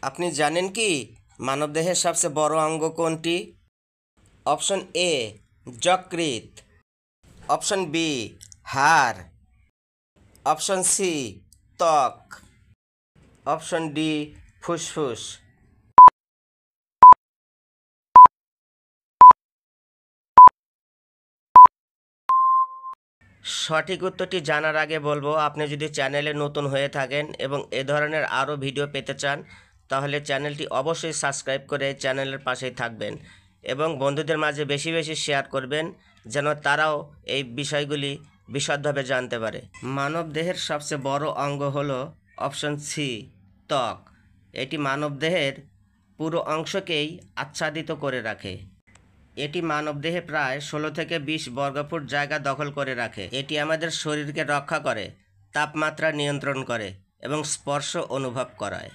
আপনি জানেন কি মানবদেহের সবচেয়ে বড় অঙ্গ কোনটি? অপশন এ যকৃৎ, অপশন বি হাড়, অপশন সি ত্বক, অপশন ডি ফুসফুস। সঠিক উত্তরটি জানার আগে বলবো, আপনি যদি চ্যানেলে নতুন হয়ে থাকেন এবং এ ধরনের আরও ভিডিও পেতে চান তাহলে চ্যানেলটি অবশ্যই সাবস্ক্রাইব করে চ্যানেলের পাশেই থাকবেন এবং বন্ধুদের মাঝে বেশি বেশি শেয়ার করবেন যেন তারাও এই বিষয়গুলি বিশদভাবে জানতে পারে। মানবদেহের সবচেয়ে বড় অঙ্গ হলো অপশন সি ত্বক। এটি মানবদেহের পুরো অংশকেই আচ্ছাদিত করে রাখে। এটি মানবদেহে প্রায় 16 থেকে 20 বর্গফুট জায়গা দখল করে রাখে। এটি আমাদের শরীরকে রক্ষা করে, তাপমাত্রা নিয়ন্ত্রণ করে এবং স্পর্শ অনুভব করায়।